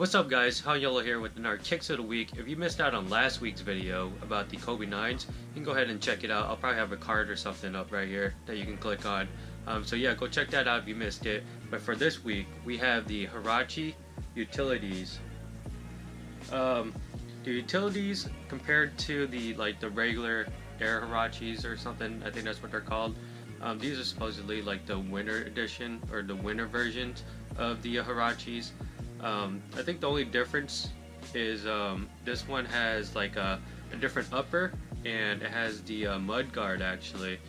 What's up guys, How Yellow here with our kicks of the week. If you missed out on last week's video about the Kobe 9s, you can go ahead and check it out. I'll probably have a card or something up right here that you can click on. So yeah, go check that out if you missed it. But for this week, we have the Huarache Utilities. The Utilities compared to the regular Air Huaraches or something, I think that's what they're called. These are supposedly like the winter edition or the winter versions of the Huaraches. I think the only difference is this one has like a different upper, and it has the mud guard actually,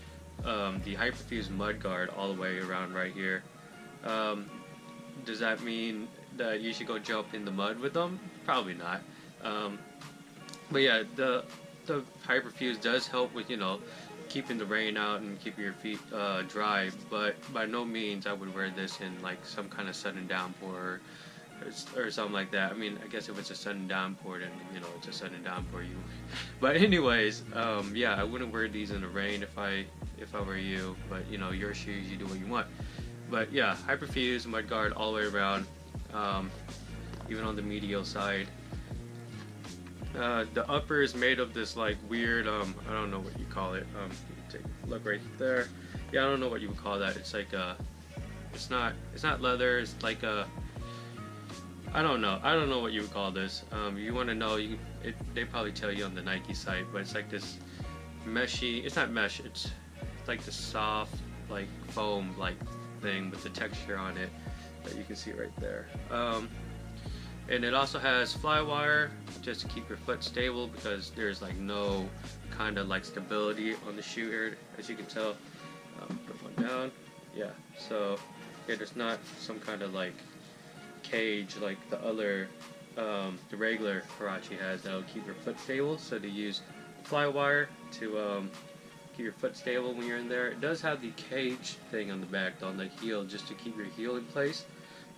the hyperfuse mud guard all the way around right here. Does that mean that you should go jump in the mud with them? Probably not. But yeah, the hyperfuse does help with, you know, keeping the rain out and keeping your feet dry, but by no means I would wear this in like some kind of sudden downpour or something like that. I mean, I guess if it's a sudden downpour, then you know it's a sudden downpour. But anyways, yeah, I wouldn't wear these in the rain if I were you. But you know, your shoes, you do what you want. But yeah, hyperfuse mud guard all the way around, even on the medial side. The upper is made of this like weird, I don't know what you call it. Take a look right there. Yeah, I don't know what you would call that. It's like it's not leather. It's like a, I don't know what you would call this. You want to know, they probably tell you on the Nike site, but it's like this meshy, it's not mesh, it's like the soft like foam like thing with the texture on it that you can see right there. And it also has fly wire just to keep your foot stable, because there's like no kind of like stability on the shoe here, as you can tell. Put one down. Yeah, so yeah, there's not some kind of like cage like the other, the regular Huarache has that'll keep your foot stable. So they use fly wire to keep your foot stable when you're in there. It does have the cage thing on the back on the heel just to keep your heel in place,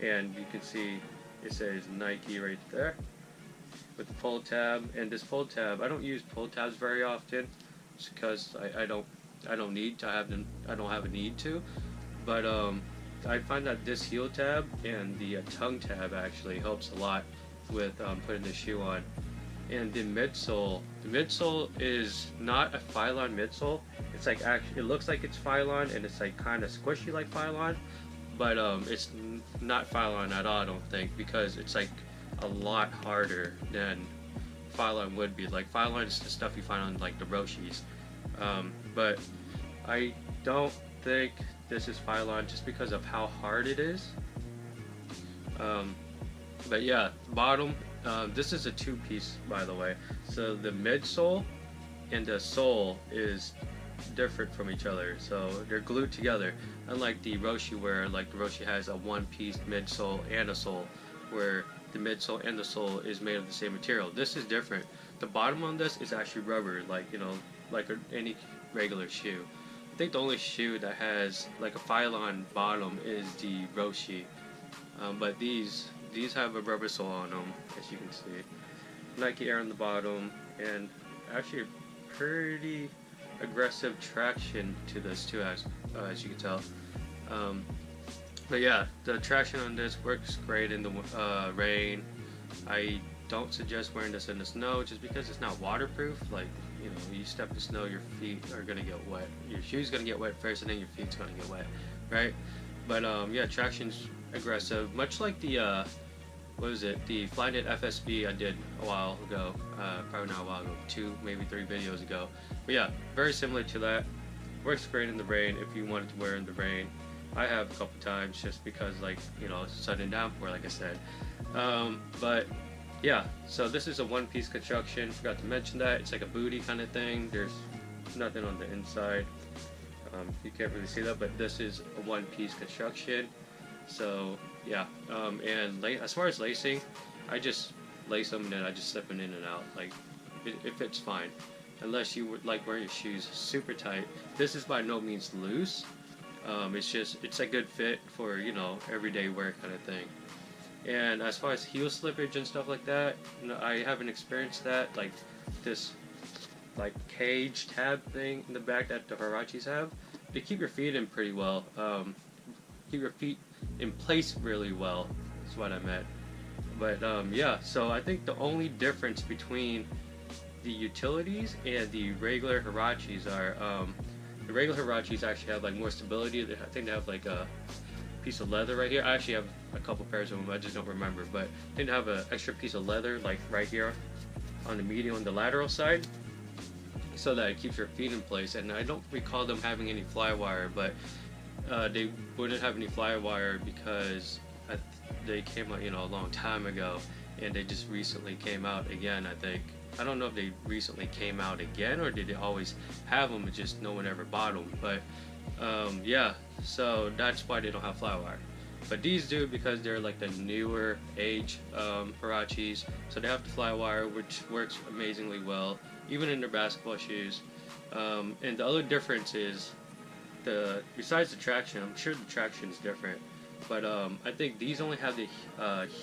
and you can see it says Nike right there with the pull tab. And this pull tab, I don't use pull tabs very often just because I don't need to have them. I don't have a need to, but I find that this heel tab and the tongue tab actually helps a lot with putting the shoe on. And the midsole is not a Phylon midsole. It's like actually, it looks like it's Phylon, and it's like kind of squishy like Phylon, but it's not Phylon at all, I don't think, because it's like a lot harder than Phylon would be. Like Phylon is the stuff you find on like the Roshis, but I don't think this is Phylon just because of how hard it is. But yeah, bottom, this is a two-piece by the way, so the midsole and the sole is different from each other, so they're glued together, unlike the Roshi, where like the Roshi has a one-piece midsole and a sole, where the midsole and the sole is made of the same material. This is different. The bottom on this is actually rubber, like, you know, like any regular shoe. I think the only shoe that has like a Phylon bottom is the Roshi, but these have a rubber sole on them, as you can see. Nike Air on the bottom, and actually a pretty aggressive traction to this too, as you can tell. But yeah, the traction on this works great in the rain. I don't suggest wearing this in the snow just because it's not waterproof. Like, you know, you step in snow, your feet are gonna get wet. Your shoe's gonna get wet first, and then your feet's gonna get wet, right? But yeah, traction's aggressive, much like the what was it? The Flyknit FSB I did a while ago. Probably not a while ago, 2, maybe 3 videos ago. But yeah, very similar to that. Works great in the rain if you wanted to wear in the rain. I have a couple times just because, like, you know, it's sudden downpour, like I said. But yeah, so this is a one-piece construction. Forgot to mention that. It's like a booty kind of thing. There's nothing on the inside. You can't really see that, but this is a one-piece construction. So yeah, and as far as lacing, I just lace them and then I just slip them in and out. Like, it fits fine, unless you would like wearing your shoes super tight. This is by no means loose. It's a good fit for, you know, everyday wear kind of thing. And as far as heel slippage and stuff like that, you know, I haven't experienced that. Like this like cage tab thing in the back that the Huaraches have, they keep your feet in pretty well. Keep your feet in place really well, is what I meant. But yeah, so I think the only difference between the utilities and the regular Huaraches are the regular Huaraches actually have like more stability. I think they have like a piece of leather right here. I actually have a couple pairs of them, I just don't remember, but I think they have an extra piece of leather like right here on the medial and the lateral side, so that it keeps your feet in place. And I don't recall them having any fly wire, but they wouldn't have any fly wire because they came out, you know, a long time ago, and they just recently came out again. I don't know if they recently came out again or did they always have them, it's just no one ever bought them. But yeah, so that's why they don't have fly wire. But these do, because they're like the newer age Huaraches, so they have the fly wire, which works amazingly well, even in their basketball shoes. And the other difference is, besides the traction, I'm sure the traction is different, but I think these only have the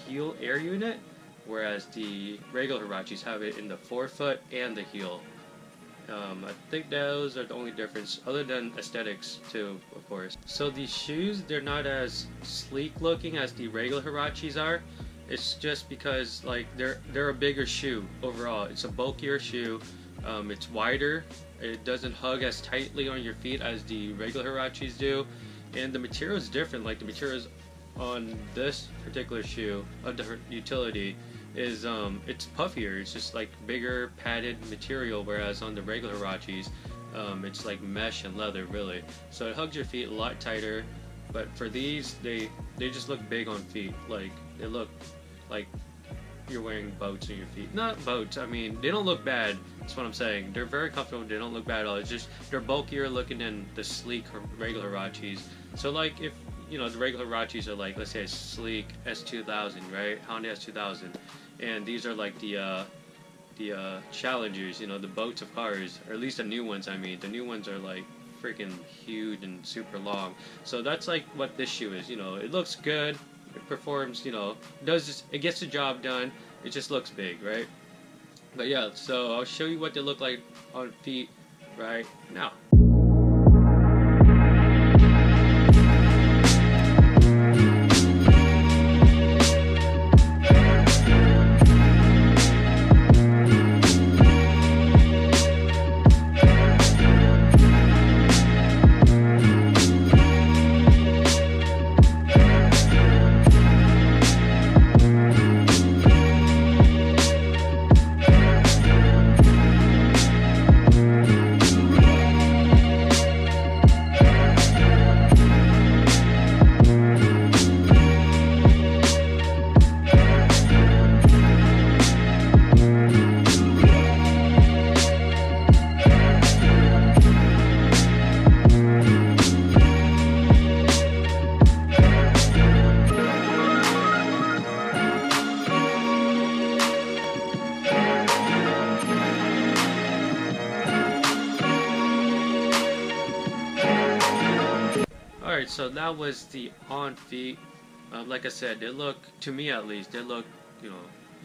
heel air unit, whereas the regular Huaraches have it in the forefoot and the heel. I think those are the only difference, other than aesthetics too, of course. So these shoes, they're not as sleek looking as the regular Huaraches are. It's just because like they're a bigger shoe overall. It's a bulkier shoe. It's wider. It doesn't hug as tightly on your feet as the regular Huaraches do, and the material is different. Like the materials on this particular shoe of the utility is it's puffier. It's just like bigger padded material, whereas on the regular Huaraches it's like mesh and leather really, so it hugs your feet a lot tighter. But for these, they just look big on feet. Like they look like you're wearing boats on your feet. Not boats, I mean, they don't look bad. That's what I'm saying. They're very comfortable. They don't look bad at all. It's just they're bulkier looking than the sleek regular Huaraches. So like if you know the regular Huaraches are like, let's say a sleek S2000, right? Honda S2000, and these are like the Challengers, you know, the boats of cars, or at least the new ones. I mean, the new ones are like freaking huge and super long. So that's like what this shoe is. You know, it looks good. It performs, you know, it gets the job done. It just looks big, right? But yeah, so I'll show you what they look like on feet right now. Alright, so that was the on feet. Like I said, they look, to me at least, they look, you know,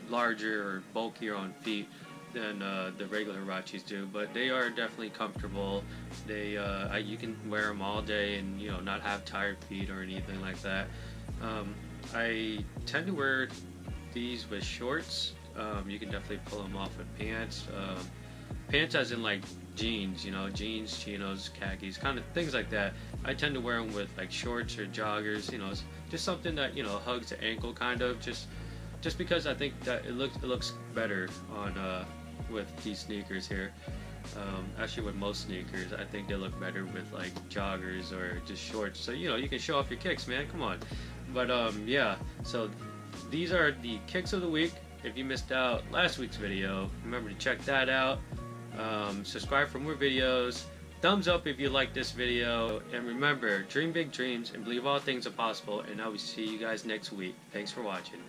larger or bulkier on feet than the regular Huaraches do, but they are definitely comfortable. You can wear them all day and, you know, not have tired feet or anything like that. I tend to wear these with shorts. You can definitely pull them off with pants. Pants as in like jeans, you know, jeans, chinos, khakis, kind of things like that. I tend to wear them with like shorts or joggers, you know, just something that, you know, hugs the ankle kind of, just because I think that it looks better on with these sneakers here. Actually with most sneakers, I think they look better with like joggers or just shorts, so you know, you can show off your kicks, man, come on. But yeah, so these are the kicks of the week. If you missed out last week's video, remember to check that out. Subscribe for more videos. Thumbs up if you like this video. And remember, dream big dreams and believe all things are possible. And I will see you guys next week. Thanks for watching.